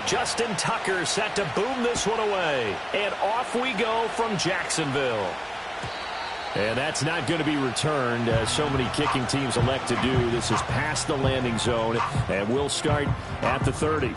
Justin Tucker set to boom this one away. And off we go from Jacksonville. And that's not going to be returned, as so many kicking teams elect to do. This is past the landing zone, and we'll start at the 30.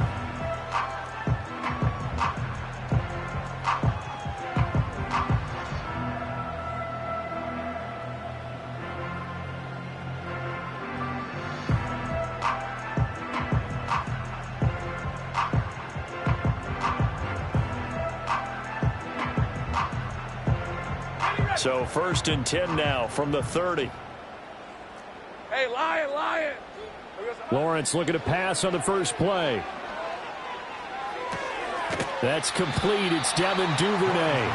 So 1st and 10 now from the 30. Hey, Lion. Lawrence looking to pass on the first play. That's complete. It's Devin Duvernay.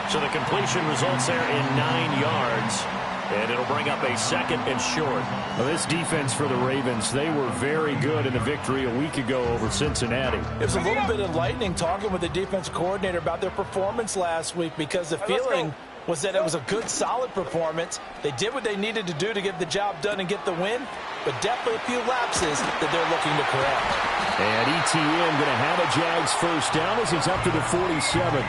So the completion results there in 9 yards. And it'll bring up a 2nd and short. Well, this defense for the Ravens, they were very good in the victory a week ago over Cincinnati. It was a little bit enlightening talking with the defense coordinator about their performance last week, because the feeling was that it was a good, solid performance. They did what they needed to do to get the job done and get the win, but definitely a few lapses that they're looking to correct. And ETN going to have a Jags first down as he's up to the 47.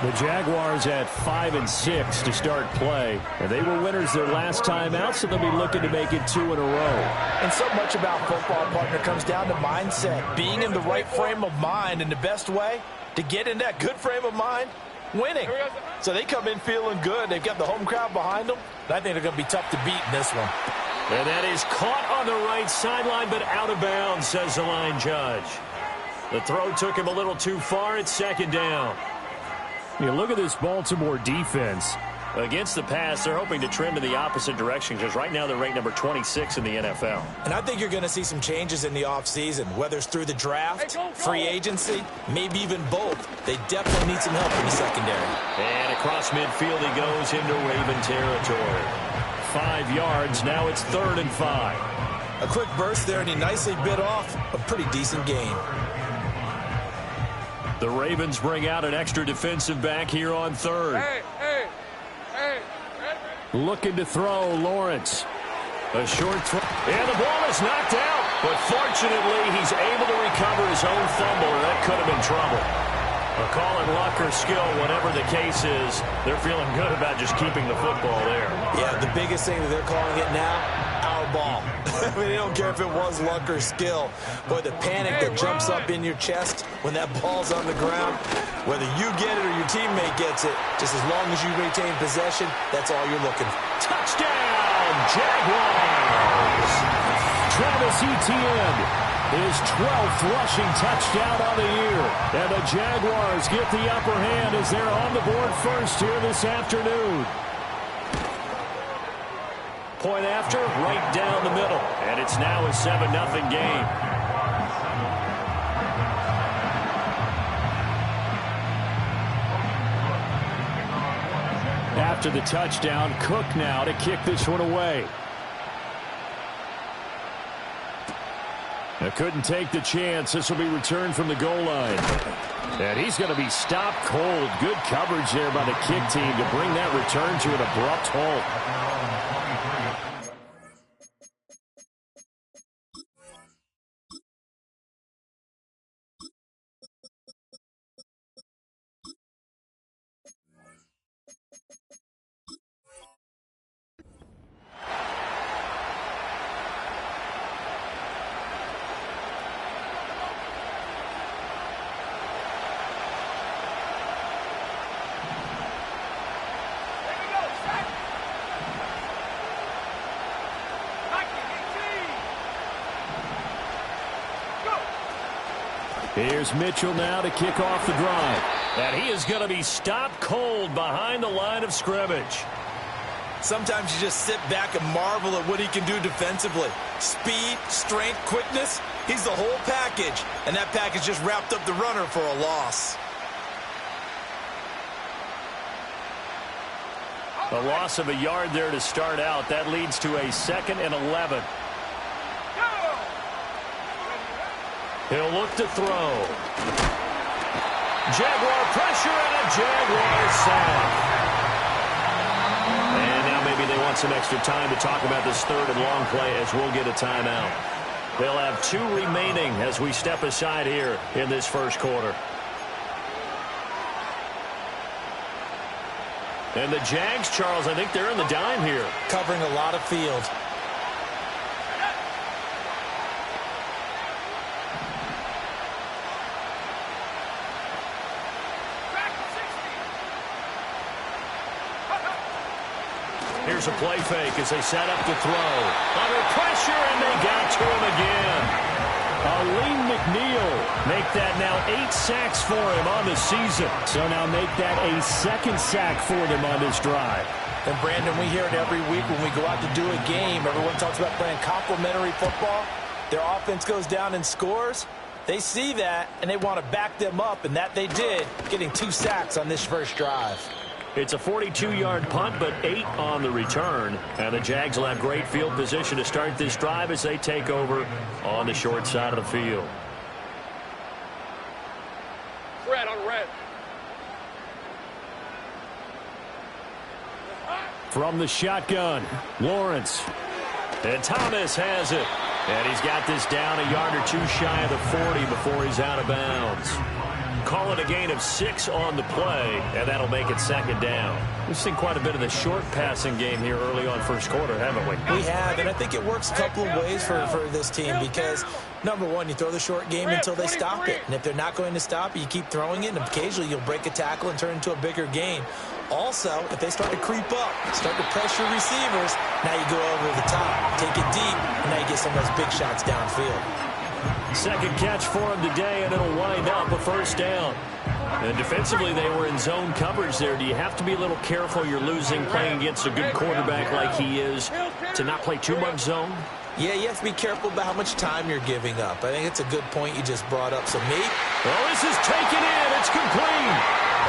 The Jaguars at 5-6 to start play. And they were winners their last time out, so they'll be looking to make it 2 in a row. And so much about football, partner, comes down to mindset. Being in the right frame of mind, and the best way to get in that good frame of mind, winning. So they come in feeling good. They've got the home crowd behind them. And I think they're going to be tough to beat in this one. And that is caught on the right sideline, but out of bounds, says the line judge. The throw took him a little too far. It's 2nd down. You look at this Baltimore defense. Against the pass, they're hoping to trend in the opposite direction, because right now they're ranked number 26 in the NFL. And I think you're going to see some changes in the offseason, whether it's through the draft, free agency, maybe even both. They definitely need some help in the secondary. And across midfield he goes into Raven territory. 5 yards, now it's 3rd and 5. A quick burst there, and he nicely bit off a pretty decent gain. The Ravens bring out an extra defensive back here on 3rd. Hey. Looking to throw, Lawrence. A short throw. And the ball is knocked out. But fortunately, he's able to recover his own fumble, or that could have been trouble. A call it luck or skill, whatever the case is, they're feeling good about just keeping the football there. Yeah, the biggest thing that they're calling it now, our ball. I mean, they don't care if it was luck or skill. Boy, the panic that jumps up in your chest when that ball's on the ground, whether you get it or your teammate gets it, just as long as you retain possession, that's all you're looking for. Touchdown, Jaguars! Travis Etienne, his 12th rushing touchdown on the year. And the Jaguars get the upper hand as they're on the board first here this afternoon. Point after, right down the middle. And it's now a 7-0 game. After the touchdown, Cook now to kick this one away. Couldn't take the chance. This will be returned from the goal line. And he's going to be stopped cold. Good coverage there by the kick team to bring that return to an abrupt halt. Here's Mitchell now to kick off the drive. And he is going to be stopped cold behind the line of scrimmage. Sometimes you just sit back and marvel at what he can do defensively. Speed, strength, quickness, he's the whole package. And that package just wrapped up the runner for a loss. A loss of a yard there to start out. That leads to a 2nd and 11. He'll look to throw. Jaguar pressure and a Jaguar sack. And now maybe they want some extra time to talk about this 3rd and long play, as we'll get a timeout. They'll have 2 remaining as we step aside here in this first quarter. And the Jags, Charles, I think they're in the dime here. Covering a lot of field. Here's a play fake as they set up to throw. Under pressure, and they got to him again. Aleem McNeil make that now 8 sacks for him on the season. So now make that a 2nd sack for them on this drive. And, Brandon, we hear it every week when we go out to do a game. Everyone talks about playing complementary football. Their offense goes down and scores. They see that, and they want to back them up, and that they did, getting 2 sacks on this first drive. It's a 42-yard punt, but 8 on the return. And the Jags will have great field position to start this drive as they take over on the short side of the field. Red on red. From the shotgun, Lawrence. And Thomas has it. And he's got this down a yard or 2 shy of the 40 before he's out of bounds. Call it a gain of 6 on the play, and that'll make it 2nd down. We've seen quite a bit of the short passing game here early on first quarter, haven't we? We have, and I think it works a couple of ways for this team because, number one, you throw the short game until they stop it. And if they're not going to stop it, you keep throwing it, and occasionally you'll break a tackle and turn into a bigger gain. Also, if they start to creep up, start to pressure receivers, now you go over the top, take it deep, and now you get some of those big shots downfield. 2nd catch for him today, and it'll wind up a 1st down. And defensively, they were in zone coverage there. Do you have to be a little careful you're losing playing against a good quarterback like he is to not play too much zone? Yeah, you have to be careful about how much time you're giving up. I think it's a good point you just brought up. So, well, this is taken in. It's complete.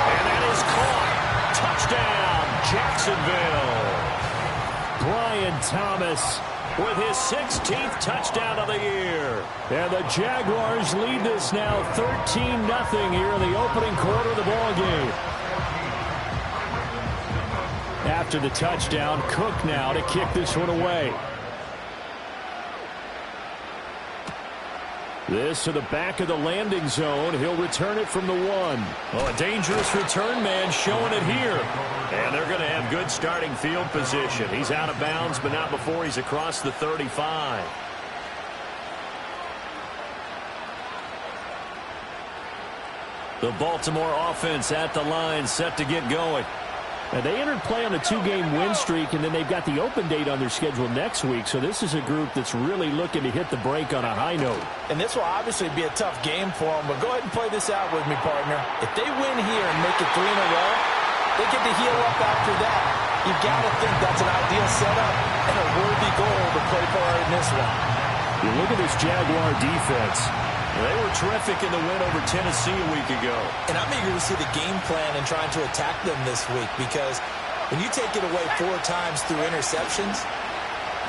And that is caught. Touchdown, Jacksonville. Brian Thomas with his 16th touchdown of the year. And the Jaguars lead this now 13-0 here in the opening quarter of the ball game. After the touchdown, Cook now to kick this one away. This to the back of the landing zone. He'll return it from the 1. Oh, a dangerous return man showing it here. And they're going to have good starting field position. He's out of bounds, but not before he's across the 35. The Baltimore offense at the line, set to get going. Now, they entered play on a 2-game win streak, and then they've got the open date on their schedule next week. So this is a group that's really looking to hit the break on a high note. And this will obviously be a tough game for them, but go ahead and play this out with me, partner. If they win here and make it 3 in a row, they get to heal up after that. You've got to think that's an ideal setup and a worthy goal to play for in this one. You look at this Jaguar defense. They were terrific in the win over Tennessee a week ago. And I'm eager to see the game plan and trying to attack them this week because when you take it away 4 times through interceptions,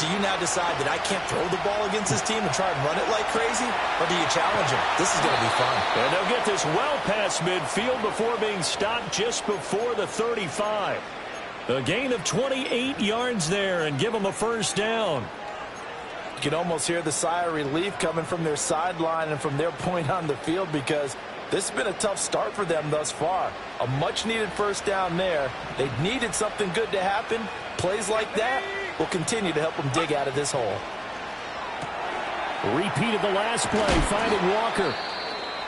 do you now decide that I can't throw the ball against this team and try and run it like crazy? Or do you challenge them? This is going to be fun. And they'll get this well past midfield before being stopped just before the 35. A gain of 28 yards there and give them a 1st down. You can almost hear the sigh of relief coming from their sideline and from their point on the field because this has been a tough start for them thus far. A much-needed 1st down there. They needed something good to happen. Plays like that will continue to help them dig out of this hole. Repeat of the last play, finding Walker.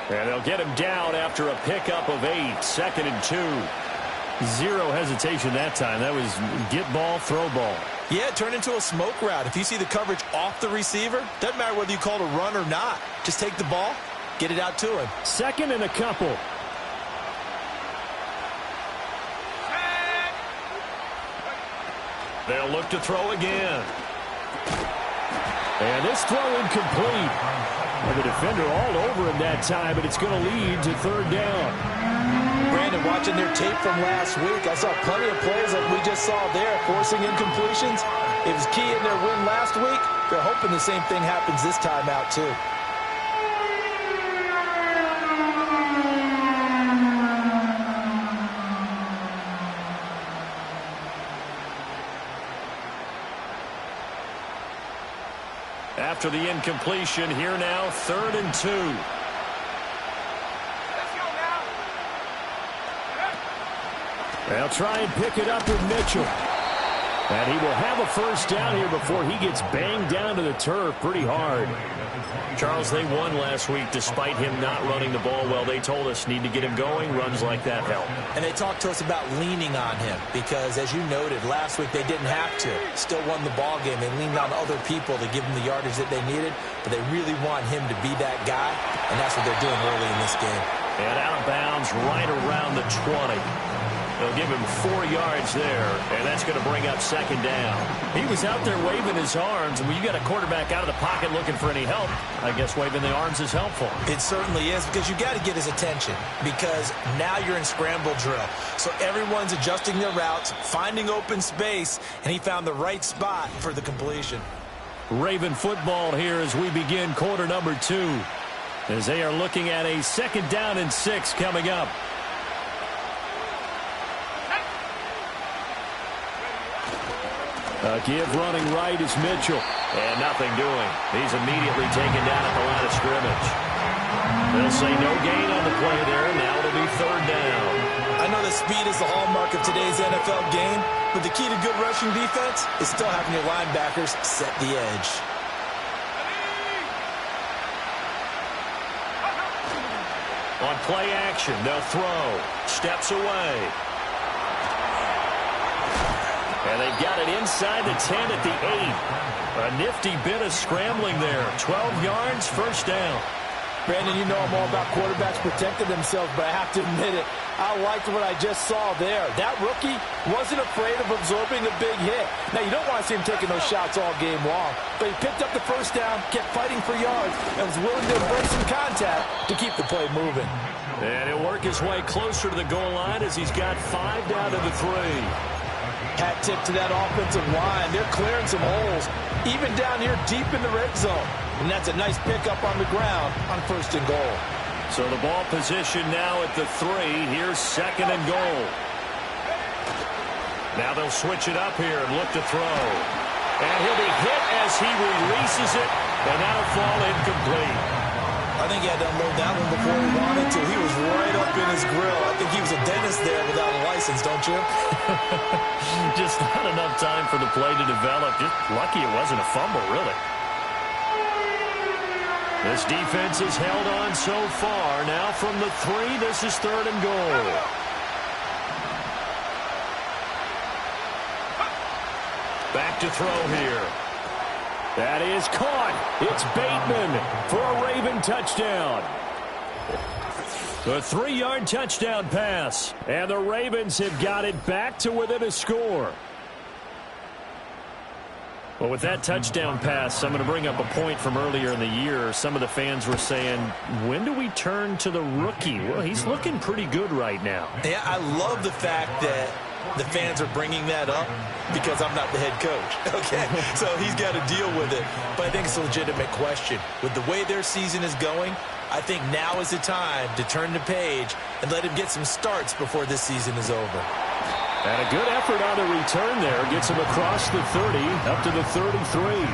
And they'll get him down after a pickup of 8, 2nd and 2. 0 hesitation that time. That was get ball, throw ball. Yeah, it turned into a smoke route. If you see the coverage off the receiver, doesn't matter whether you call it a run or not. Just take the ball, get it out to him. 2nd and a couple. They'll look to throw again. And this throw incomplete. And the defender all over him that time, but it's going to lead to 3rd down. Brandon, watching their tape from last week, I saw plenty of plays like we just saw there, forcing incompletions. It was key in their win last week. They're hoping the same thing happens this time out, too. After the incompletion, here now, 3rd and 2. They'll try and pick it up with Mitchell. And he will have a first down here before he gets banged down to the turf pretty hard. Charles, they won last week despite him not running the ball well. They told us need to get him going. Runs like that help. And they talked to us about leaning on him because, as you noted, last week they didn't have to. Still won the ball game. They leaned on other people to give them the yardage that they needed, but they really want him to be that guy, and that's what they're doing early in this game. And out of bounds right around the 20. They'll give him 4 yards there, and that's going to bring up 2nd down. He was out there waving his arms, and when you got a quarterback out of the pocket looking for any help, I guess waving the arms is helpful. It certainly is, because you got to get his attention, because now you're in scramble drill. So everyone's adjusting their routes, finding open space, and he found the right spot for the completion. Raven football here as we begin quarter number 2, as they are looking at a 2nd down and 6 coming up. A give running right is Mitchell. And nothing doing. He's immediately taken down at the line of scrimmage. They'll say no gain on the play there. Now it'll be 3rd down. I know that speed is the hallmark of today's NFL game, but the key to good rushing defense is still having your linebackers set the edge. On play action, they'll throw. Steps away. And they've got it inside the 10 at the 8. A nifty bit of scrambling there. 12 yards, 1st down. Brandon, you know I'm all about quarterbacks protecting themselves, but I have to admit it, I liked what I just saw there. That rookie wasn't afraid of absorbing a big hit. Now, you don't want to see him taking those shots all game long, but he picked up the 1st down, kept fighting for yards, and was willing to embrace some contact to keep the play moving. And he'll work his way closer to the goal line as he's got 5 down to the 3. Hat tip to that offensive line. They're clearing some holes, even down here deep in the red zone. And that's a nice pickup on the ground on 1st and goal. So the ball position now at the 3. Here's 2nd and goal. Now they'll switch it up here and look to throw. And he'll be hit as he releases it. And that'll fall incomplete. I think he had to unload that one before he wanted to. He was right up in his grill. I think he was a dentist there without a license, don't you? Just not enough time for the play to develop. Just lucky it wasn't a fumble, really. This defense has held on so far. Now from the 3, this is 3rd and goal. Back to throw here. That is caught. It's Bateman for a Raven touchdown. The 3-yard touchdown pass. And the Ravens have got it back to within a score. Well, with that touchdown pass, I'm going to bring up a point from earlier in the year. Some of the fans were saying, when do we turn to the rookie? Well, he's looking pretty good right now. Yeah, I love the fact that the fans are bringing that up because I'm not the head coach, okay? So he's got to deal with it. But I think it's a legitimate question. With the way their season is going, I think now is the time to turn the page and let him get some starts before this season is over. And a good effort on the return there. Gets him across the 30, up to the 33.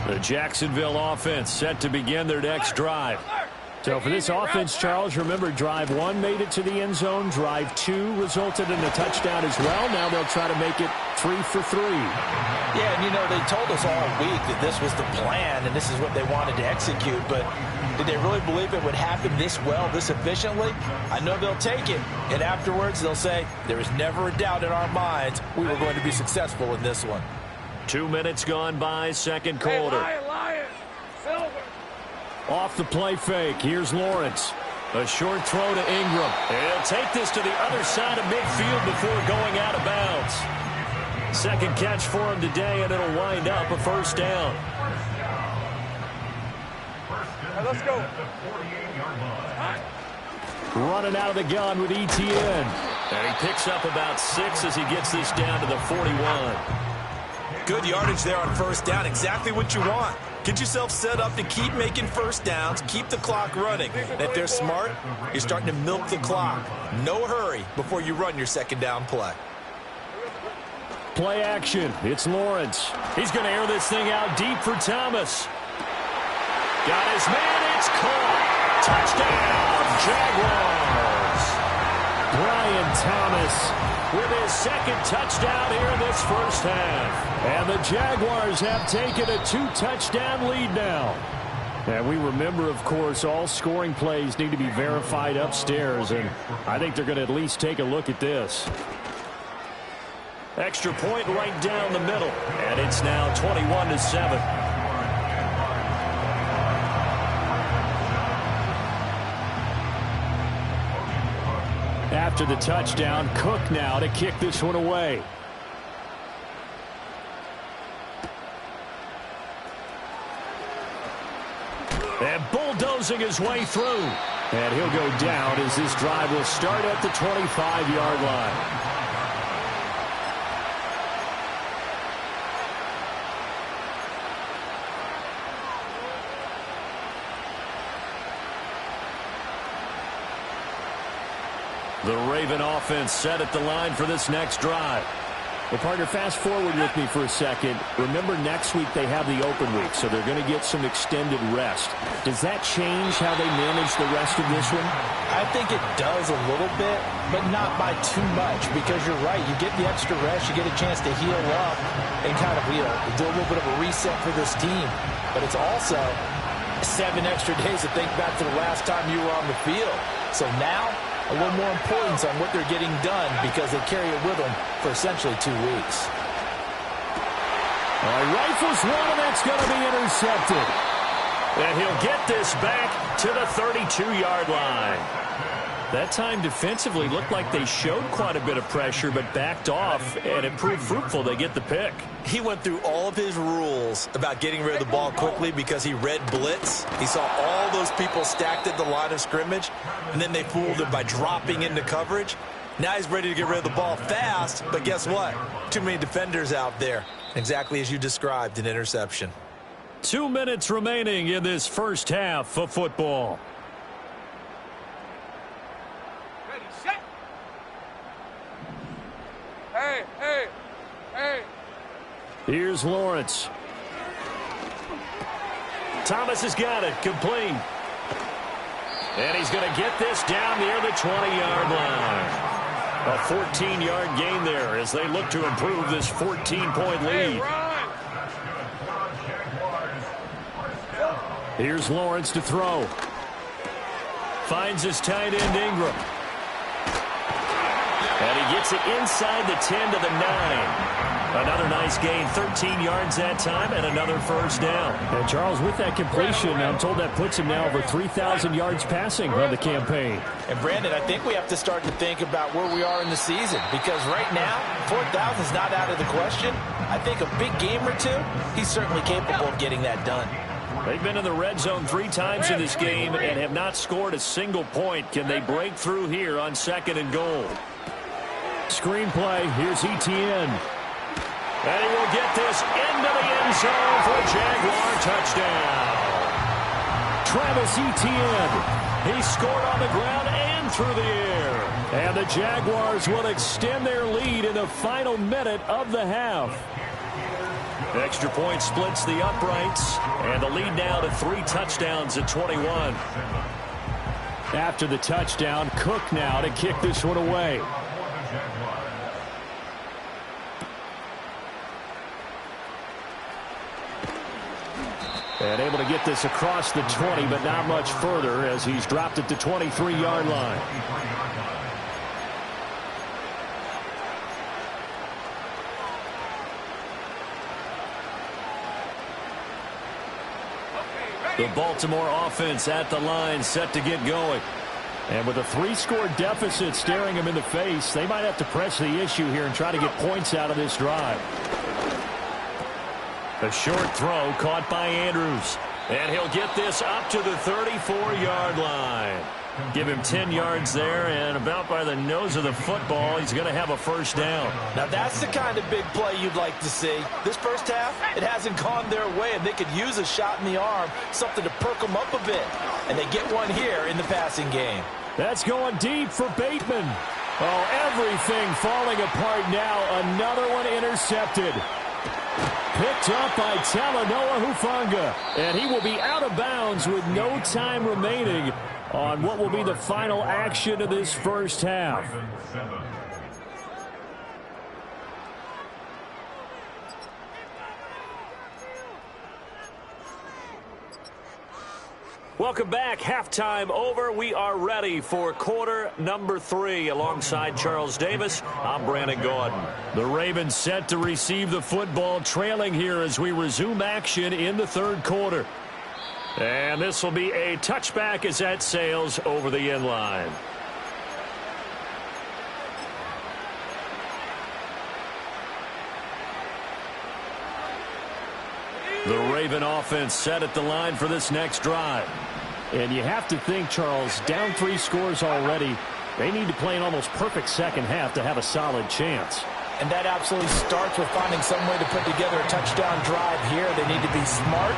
The Jacksonville offense set to begin their next drive. So for this offense, Charles, remember drive 1 made it to the end zone. Drive 2 resulted in a touchdown as well. Now they'll try to make it 3 for 3. Yeah, and you know, they told us all week that this was the plan and this is what they wanted to execute, but did they really believe it would happen this well, this efficiently? I know they'll take it, and afterwards they'll say, there was never a doubt in our minds we were going to be successful in this one. 2 minutes gone by, 2nd quarter. Hey, Lion, Silver. Off the play fake, here's Lawrence. A short throw to Ingram. He'll take this to the other side of midfield before going out of bounds. 2nd catch for him today, and it'll wind up a 1st down. Right, let's go. Running out of the gun with ETN. And he picks up about 6 as he gets this down to the 41. Good yardage there on first down. Exactly what you want. Get yourself set up to keep making first downs, keep the clock running. And if they're smart, you're starting to milk the clock. No hurry before you run your second down play. Play action. It's Lawrence. He's going to air this thing out deep for Thomas. Got his man. It's caught. Touchdown, Jaguars. Brian Thomas with his second touchdown here in this first half. And the Jaguars have taken a 2-touchdown lead now. And we remember, of course, all scoring plays need to be verified upstairs. And I think they're going to at least take a look at this. Extra point right down the middle. And it's now 21-7. After the touchdown, Cook now to kick this one away. And bulldozing his way through. And he'll go down as this drive will start at the 25-yard line. The Raven offense set at the line for this next drive. Well, partner, fast forward with me for a second. Remember, next week they have the open week, so they're going to get some extended rest. Does that change how they manage the rest of this one? I think it does a little bit, but not by too much, because you're right. You get the extra rest. You get a chance to heal up and kind of, do a little bit of a reset for this team. But it's also 7 extra days to think back to the last time you were on the field. So now, a little more importance on what they're getting done because they carry it with them for essentially 2 weeks. Rifles one, and that's going to be intercepted. And he'll get this back to the 32-yard line. That time defensively looked like they showed quite a bit of pressure but backed off, and it proved fruitful. They get the pick. He went through all of his rules about getting rid of the ball quickly because he read blitz. He saw all those people stacked at the line of scrimmage, and then they fooled him by dropping into coverage. Now he's ready to get rid of the ball fast, but guess what? Too many defenders out there. Exactly as you described, an interception. 2 minutes remaining in this first half of football. Ready, set. Hey, hey, hey. Here's Lawrence. Thomas has got it. Complete. And he's going to get this down near the 20-yard line. A 14-yard gain there as they look to improve this 14-point lead. Here's Lawrence to throw. Finds his tight end Ingram. And he gets it inside the 10 to the 9. Another nice gain, 13 yards that time, and another first down. And Charles, with that completion, I'm told that puts him now over 3,000 yards passing on the campaign. And Brandon, I think we have to start to think about where we are in the season, because right now, 4,000 is not out of the question. I think a big game or two, he's certainly capable of getting that done. They've been in the red zone 3 times in this game and have not scored a single point. Can they break through here on 2nd and goal? Screenplay, here's Etienne. And he will get this into the end zone for a Jaguar touchdown. Travis Etienne. He scored on the ground and through the air. And the Jaguars will extend their lead in the final minute of the half. Extra point splits the uprights. And the lead now to 3 touchdowns at 21. After the touchdown, Cook now to kick this one away. And able to get this across the 20, but not much further as he's dropped it to 23-yard line. The Baltimore offense at the line set to get going. And with a 3-score deficit staring him in the face, they might have to press the issue here and try to get points out of this drive. A short throw caught by Andrews. And he'll get this up to the 34-yard line. Give him 10 yards there, and about by the nose of the football, he's going to have a first down. Now, that's the kind of big play you'd like to see. This first half, it hasn't gone their way, and they could use a shot in the arm, something to perk them up a bit. And they get one here in the passing game. That's going deep for Bateman. Oh, everything falling apart now. Another one intercepted. Picked up by Talanoa Hufanga. And he will be out of bounds with no time remaining on what will be the final action of this first half. Welcome back. Halftime over. We are ready for quarter number 3. Alongside Charles Davis, I'm Brandon Gordon. The Ravens set to receive the football, trailing here as we resume action in the third quarter. And this will be a touchback as that sails over the end line. The Raven offense set at the line for this next drive. And you have to think, Charles, down 3 scores already. They need to play an almost perfect second half to have a solid chance. And that absolutely starts with finding some way to put together a touchdown drive here. They need to be smart,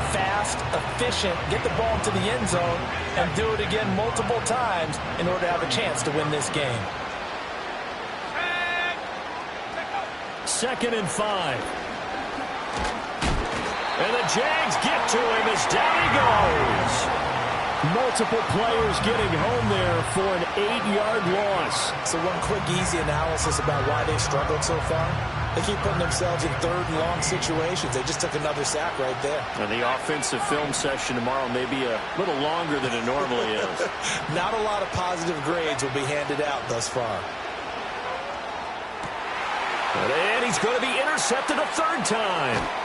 fast, efficient, get the ball into the end zone, and do it again multiple times in order to have a chance to win this game. 2nd and 5. And the Jags get to him as down he goes. Multiple players getting home there for an 8-yard loss. So one quick, easy analysis about why they've struggled so far. They keep putting themselves in 3rd and long situations. They just took another sack right there. And the offensive film session tomorrow may be a little longer than it normally is. Not a lot of positive grades will be handed out thus far. And he's going to be intercepted a 3rd time.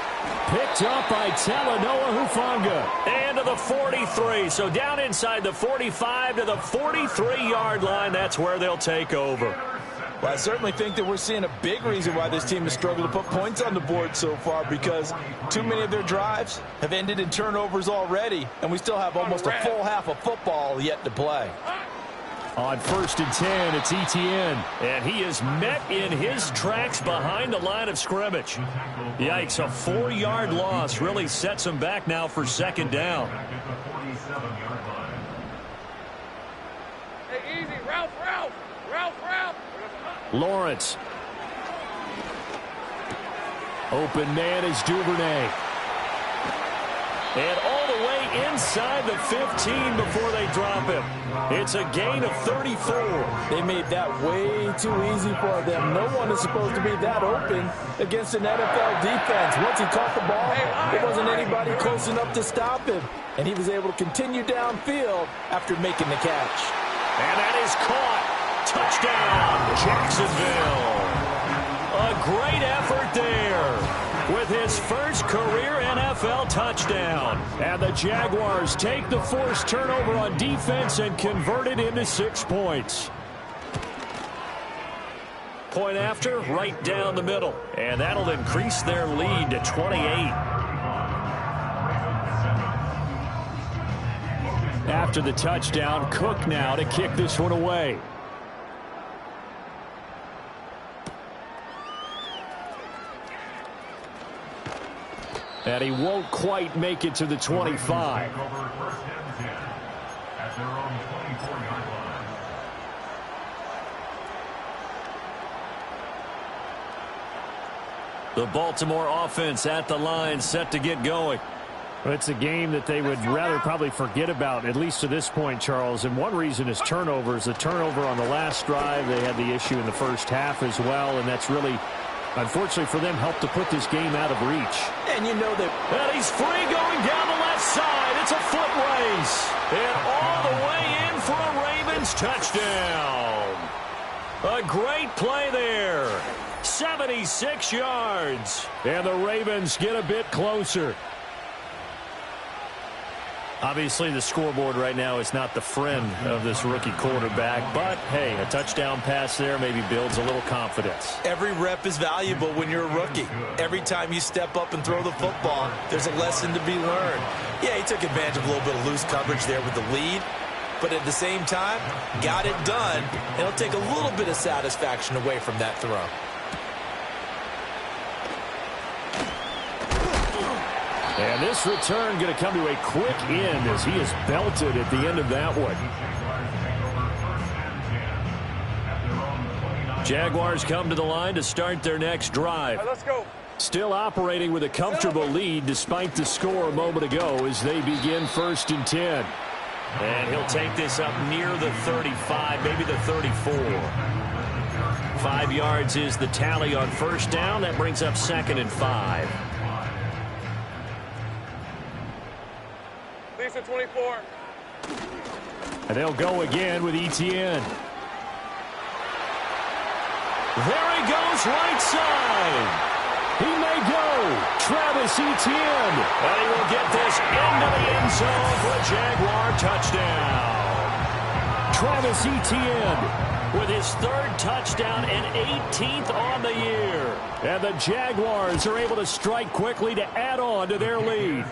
Picked up by Talanoa Hufanga. And to the 43. So down inside the 45 to the 43-yard line. That's where they'll take over. Well, I certainly think that we're seeing a big reason why this team has struggled to put points on the board so far, because too many of their drives have ended in turnovers already, and we still have almost a full half of football yet to play. On 1st and 10, it's Etienne. And he is met in his tracks behind the line of scrimmage. Yikes, a 4-yard loss really sets him back now for 2nd down. Hey, easy. Ralph. Lawrence. Open man is Duvernay. And all the way inside the 15 before they drop him. It's a gain of 34. They made that way too easy for them. No one is supposed to be that open against an NFL defense. Once he caught the ball, there wasn't anybody close enough to stop him. And he was able to continue downfield after making the catch. And that is caught. Touchdown, Jacksonville. A great effort there with his first career NFL touchdown. And the Jaguars take the forced turnover on defense and convert it into 6 points. Point after, right down the middle. And that'll increase their lead to 28. After the touchdown, Cook now to kick this one away. And he won't quite make it to the 25. The Baltimore offense at the line, set to get going. Well, it's a game that they would rather probably forget about, at least to this point, Charles. And one reason is turnovers. The turnover on the last drive, they had the issue in the first half as well, and that's really, unfortunately for them, helped to put this game out of reach. And you know that. And he's free going down the left side. It's a foot race. And all the way in for a Ravens touchdown. A great play there. 76 yards. And the Ravens get a bit closer. Obviously, the scoreboard right now is not the friend of this rookie quarterback. But, hey, a touchdown pass there maybe builds a little confidence. Every rep is valuable when you're a rookie. Every time you step up and throw the football, there's a lesson to be learned. Yeah, he took advantage of a little bit of loose coverage there with the lead. but at the same time, got it done. And it'll take a little bit of satisfaction away from that throw. And this return going to come to a quick end as he is belted at the end of that one. Jaguars come to the line to start their next drive. All right, let's go. Still operating with a comfortable lead despite the score a moment ago as they begin 1st and 10. And he'll take this up near the 35, maybe the 34. 5 yards is the tally on 1st down. That brings up 2nd and 5. Lisa 24. And they'll go again with Etienne. There he goes, right side. He may go. Travis Etienne. And he will get this into the end zone for a Jaguar touchdown. Travis Etienne with his 3rd touchdown and 18th on the year. And the Jaguars are able to strike quickly to add on to their lead.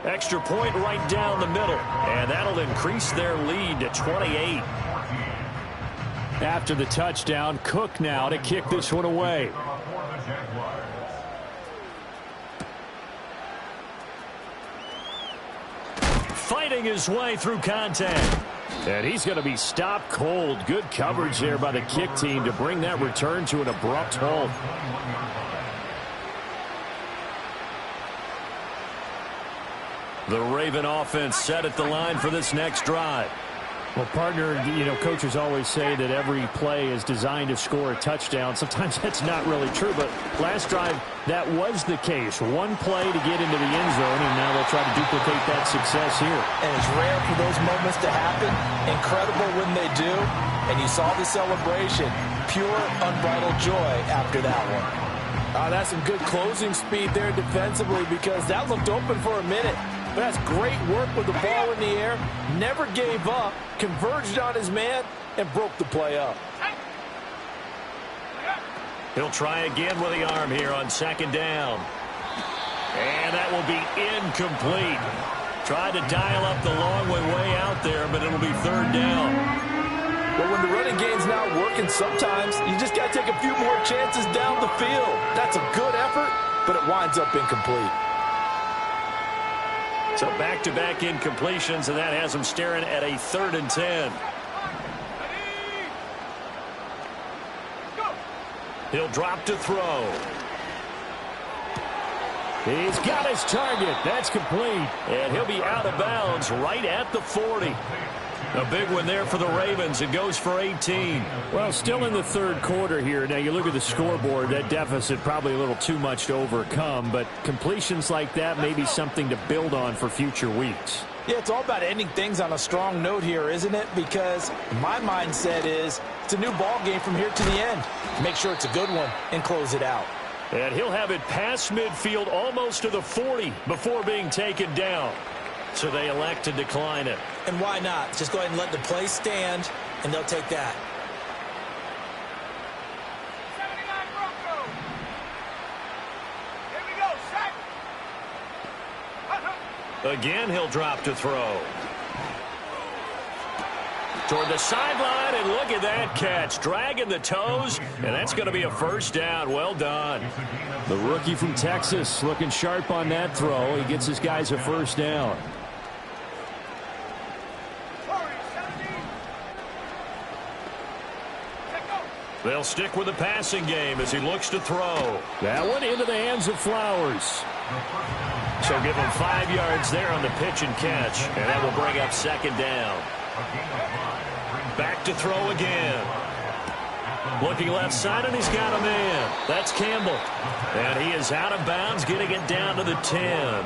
Extra point right down the middle. And that'll increase their lead to 28. After the touchdown, Cook now to kick this one away. Fighting his way through contact. And he's going to be stopped cold. Good coverage there by the kick team to bring that return to an abrupt halt. The Raven offense set at the line for this next drive. Well, partner, coaches always say that every play is designed to score a touchdown. Sometimes that's not really true, but last drive, that was the case. One play to get into the end zone, and now they'll try to duplicate that success here. And it's rare for those moments to happen. Incredible when they do. And you saw the celebration. Pure, unbridled joy after that one. That's some good closing speed there defensively because that looked open for a minute. But that's great work with the ball in the air. Never gave up, converged on his man, and broke the play up. He'll try again with the arm here on 2nd down. And that will be incomplete. Tried to dial up the long way out there, but it'll be 3rd down. But when the running game's not working, sometimes you just got to take a few more chances down the field. That's a good effort, but it winds up incomplete. So back-to-back incompletions, and that has him staring at a 3rd and 10. He'll drop to throw. He's got his target. That's complete. And he'll be out of bounds right at the 40. A big one there for the Ravens. It goes for 18. Well, still in the 3rd quarter here. Now, you look at the scoreboard. That deficit probably a little too much to overcome. But completions like that may be something to build on for future weeks. Yeah, it's all about ending things on a strong note here, isn't it? Because my mindset is it's a new ball game from here to the end. Make sure it's a good one and close it out. And he'll have it past midfield almost to the 40 before being taken down. So they elect to decline it. And why not? Just go ahead and let the play stand, and they'll take that. 79 Bronco. Here we go, set. Again, he'll drop to throw. Toward the sideline, and look at that catch. Dragging the toes, and that's going to be a 1st down. Well done. The rookie from Texas looking sharp on that throw. He gets his guys a 1st down. They'll stick with the passing game as he looks to throw. That one into the hands of Flowers. So give him 5 yards there on the pitch and catch, and that will bring up 2nd down. Back to throw again. Looking left side, and he's got a man. That's Campbell. And he is out of bounds, getting it down to the 10.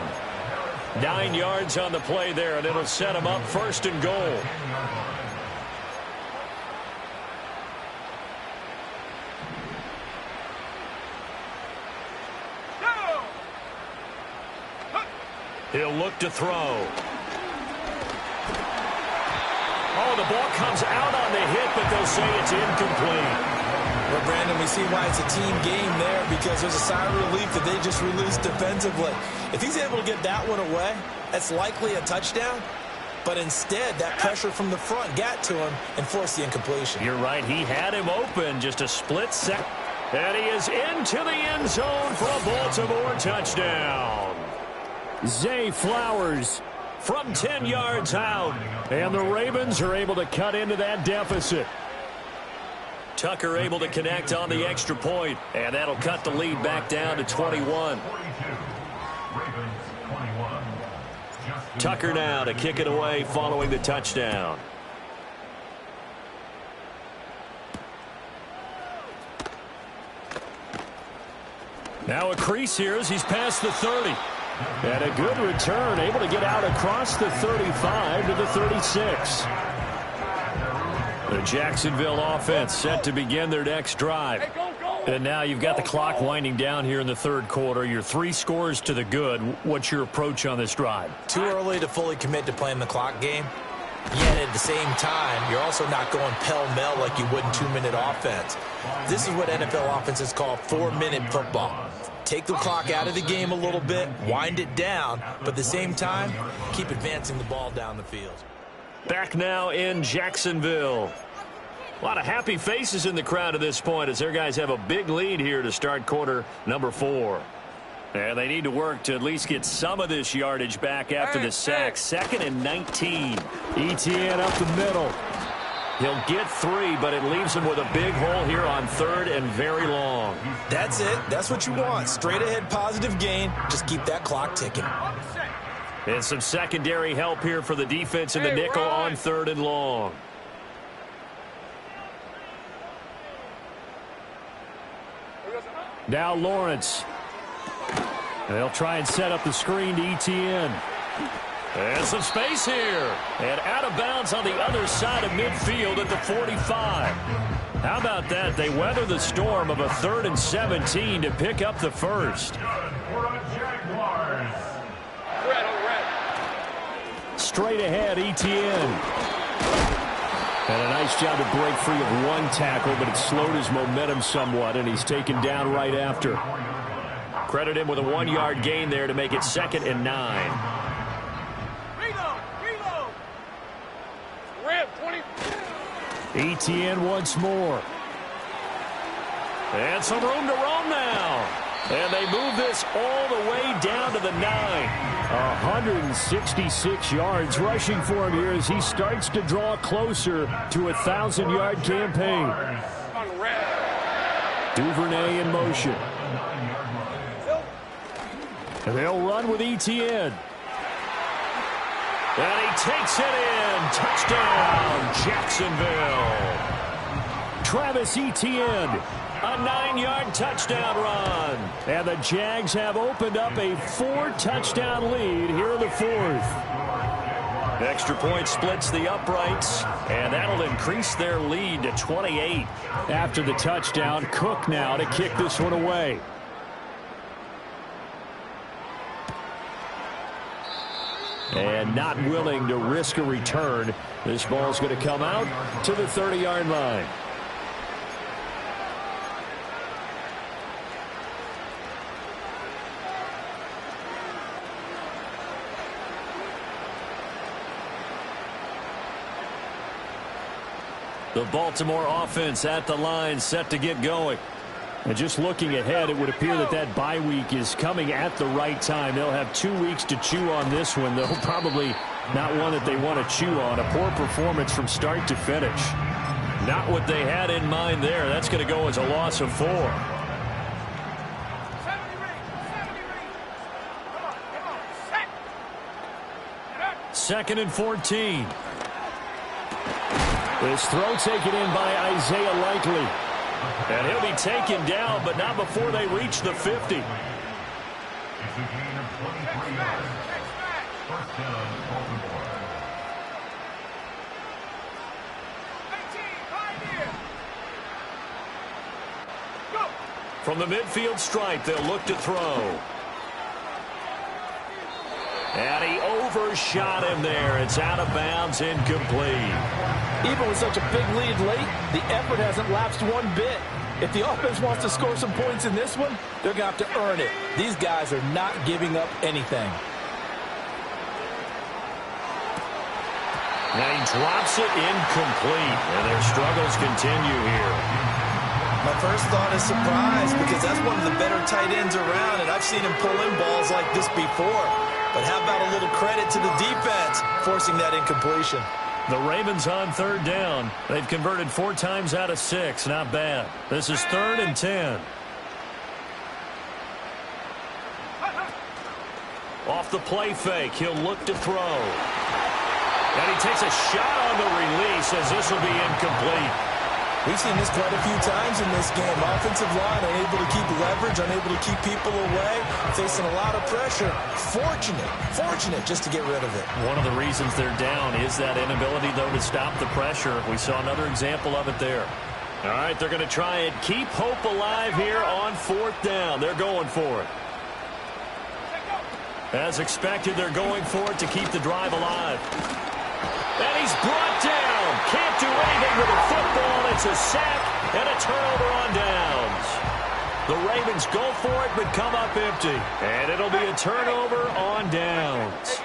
9 yards on the play there, and it'll set him up 1st and goal. He'll look to throw. Oh, the ball comes out on the hit, but they'll say it's incomplete. Well, Brandon, we see why it's a team game there because there's a sigh of relief that they just released defensively. If he's able to get that one away, that's likely a touchdown. But instead, that pressure from the front got to him and forced the incompletion. You're right. He had him open just a split second. And he is into the end zone for a Baltimore touchdown. Zay Flowers from 10 yards out. And the Ravens are able to cut into that deficit. Tucker able to connect on the extra point, and that'll cut the lead back down to 21. Tucker now to kick it away following the touchdown. Now a crease here as he's past the 30. And a good return, able to get out across the 35 to the 36. The Jacksonville offense set to begin their next drive. And now you've got the clock winding down here in the third quarter. You're 3 scores to the good. What's your approach on this drive? Too early to fully commit to playing the clock game. Yet at the same time, you're also not going pell-mell like you would in 2-minute offense. This is what NFL offenses call 4-minute football. Take the clock out of the game a little bit, wind it down, but at the same time, keep advancing the ball down the field. Back now in Jacksonville. A lot of happy faces in the crowd at this point as their guys have a big lead here to start quarter number 4. And they need to work to at least get some of this yardage back after the sack. 2nd and 19. ETN up the middle. He'll get 3, but it leaves him with a big hole here on 3rd and very long. That's it. That's what you want. Straight ahead positive gain. Just keep that clock ticking. And some secondary help here for the defense in the nickel on 3rd and long. Now Lawrence. They'll try and set up the screen to ETN. And some space here. And out of bounds on the other side of midfield at the 45. How about that? They weather the storm of a 3rd and 17 to pick up the first. Straight ahead, ETN. And a nice job to break free of one tackle, but it slowed his momentum somewhat, and he's taken down right after. Credit him with a 1-yard gain there to make it 2nd and 9. ETN once more. And some room to roam now. And they move this all the way down to the 9. 166 yards rushing for him here as he starts to draw closer to a 1,000-yard campaign. Duvernay in motion. And they'll run with ETN. And he takes it in. Touchdown, Jacksonville. Travis Etienne. A 9-yard touchdown run. And the Jags have opened up a 4-touchdown lead here in the 4th. Extra point splits the uprights, and that'll increase their lead to 28. After the touchdown, Cook now to kick this one away. And not willing to risk a return. This ball's going to come out to the 30-yard line. The Baltimore offense at the line set to get going. And just looking ahead, it would appear that that bye week is coming at the right time. They'll have 2 weeks to chew on this one, though probably not one that they want to chew on. A poor performance from start to finish. Not what they had in mind there. That's going to go as a loss of 4. Second and 14. This throw taken in by Isaiah Likely. And he'll be taken down, but not before they reach the 50. From the midfield stripe, they'll look to throw. And he overshot him there. It's out of bounds, incomplete. Even with such a big lead late, the effort hasn't lapsed one bit. If the offense wants to score some points in this one, they're going to have to earn it. These guys are not giving up anything. And he drops it incomplete. And their struggles continue here. My first thought is surprise, because that's one of the better tight ends around, and I've seen him pull in balls like this before. But how about a little credit to the defense forcing that incompletion? The Ravens on third down. They've converted 4 times out of 6. Not bad. This is 3rd and 10. Off the play fake, he'll look to throw. And he takes a shot on the release as this will be incomplete. We've seen this quite a few times in this game. Offensive line unable to keep leverage, unable to keep people away, facing a lot of pressure. Fortunate just to get rid of it. One of the reasons they're down is that inability, though, to stop the pressure. We saw another example of it there. All right, they're going to try and keep hope alive here on 4th down. They're going for it. As expected, they're going for it to keep the drive alive. And he's brought down. Can't do anything with a football. It's a sack and a turnover on downs. The Ravens go for it but come up empty. And it'll be a turnover on downs.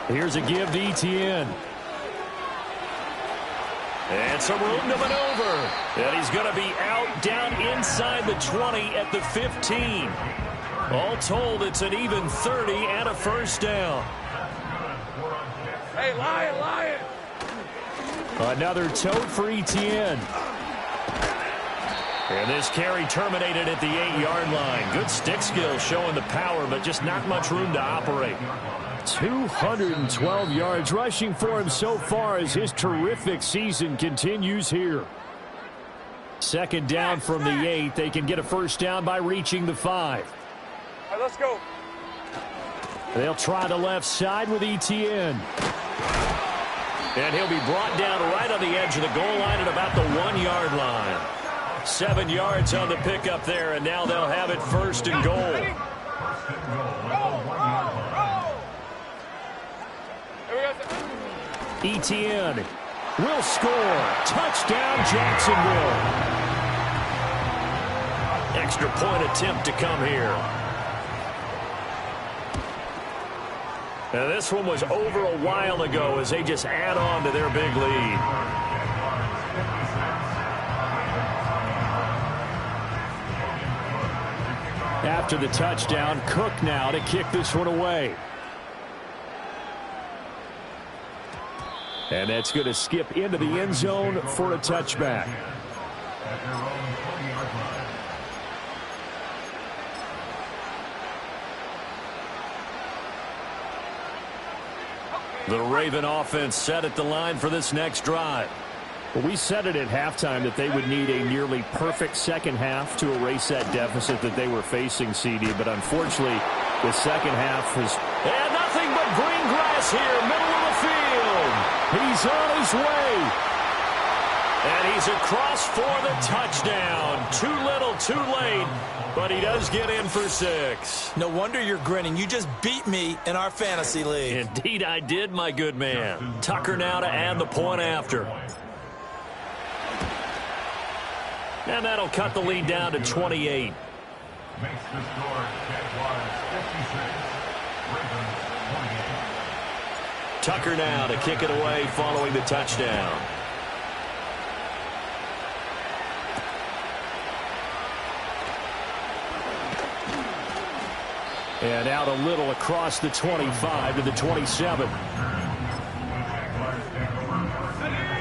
Here's a give to Etienne. And some room to maneuver. And he's going to be out down inside the 20 at the 15. All told, it's an even 30 and a first down. Hey, Lion! Another tote for Etienne. And this carry terminated at the 8-yard line. Good stick skill showing the power, but just not much room to operate. 212 yards rushing for him so far as his terrific season continues here. 2nd down from the 8. They can get a first down by reaching the 5. All right, let's go. They'll try the left side with Etienne. And he'll be brought down right on the edge of the goal line at about the 1-yard line. 7 yards on the pickup there, and now they'll have it 1st and goal. Etienne will score. Touchdown, Jacksonville. Extra point attempt to come here. Now this one was over a while ago as they just add on to their big lead. After the touchdown, Cook now to kick this one away. And that's going to skip into the end zone for a touchback. The Raven offense set at the line for this next drive. Well, we said it at halftime that they would need a nearly perfect second half to erase that deficit that they were facing, CD. But unfortunately, the second half was... And nothing but green grass here, middle of the field. He's on his way. And he's across for the touchdown. Too little, too late. But he does get in for 6. No wonder you're grinning. You just beat me in our fantasy league. Indeed I did, my good man. Tucker now to add the point after. And that'll cut the lead down to 28. Makes the score Jaguars 56, Ravens 28. Tucker now to kick it away following the touchdown. And out a little across the 25 to the 27.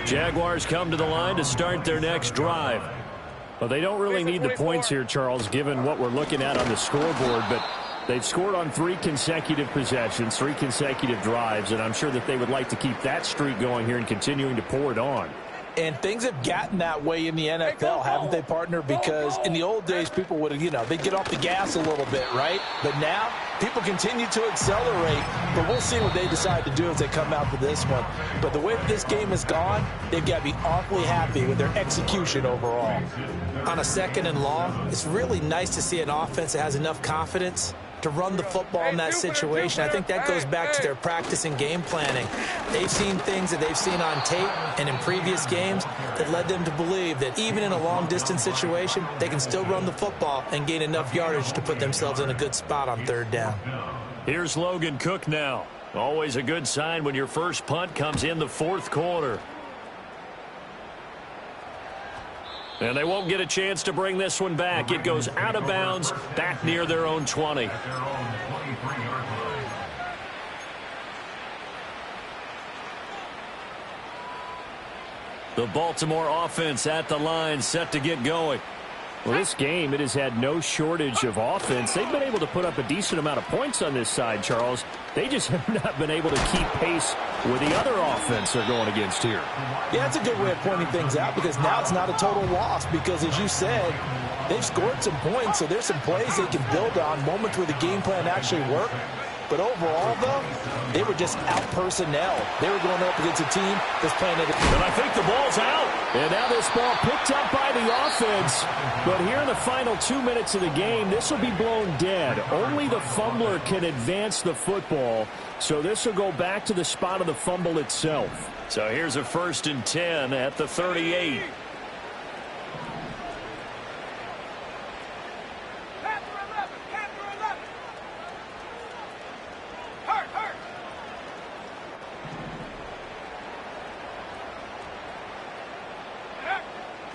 Jaguars come to the line to start their next drive. Well, they don't really need the points here, Charles, given what we're looking at on the scoreboard, but they've scored on 3 consecutive possessions, 3 consecutive drives, and I'm sure that they would like to keep that streak going here and continuing to pour it on. And things have gotten that way in the NFL, haven't they, partner? Because in the old days, people would have, they'd get off the gas a little bit, right? But now, people continue to accelerate. But we'll see what they decide to do as they come out to this one. But the way that this game has gone, they've got to be awfully happy with their execution overall. On a 2nd and long, it's really nice to see an offense that has enough confidence to run the football in that situation. I think that goes back to their practice and game planning. They've seen things that they've seen on tape and in previous games that led them to believe that even in a long-distance situation, they can still run the football and gain enough yardage to put themselves in a good spot on 3rd down. Here's Logan Cook now. Always a good sign when your first punt comes in the fourth quarter. And they won't get a chance to bring this one back. It goes out of bounds, back near their own 20. At their own 23-yard line. The Baltimore offense at the line, set to get going. Well, this game, it has had no shortage of offense. They've been able to put up a decent amount of points on this side, Charles. They just have not been able to keep pace with the other offense they're going against here. Yeah, that's a good way of pointing things out because now it's not a total loss because, as you said, they've scored some points, so there's some plays they can build on, moments where the game plan actually worked. But overall, though, they were just out personnel. They were going up against a team that's playing at And I think the ball's out. And now this ball picked up by the offense. But here in the final 2 minutes of the game, this will be blown dead. Only the fumbler can advance the football. So this will go back to the spot of the fumble itself. So here's a 1st and 10 at the 38.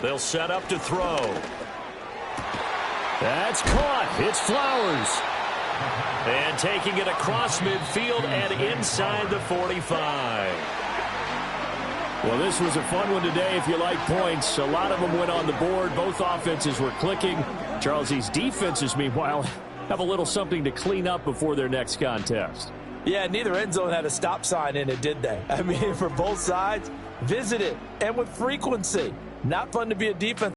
They'll set up to throw. That's caught. It's Flowers. And taking it across midfield and inside the 45. Well, this was a fun one today if you like points. A lot of them went on the board. Both offenses were clicking. Charles, these defenses, meanwhile, have a little something to clean up before their next contest. Yeah, neither end zone had a stop sign in it, did they? I mean, for both sides, visit it, and with frequency. Not fun to be a defense.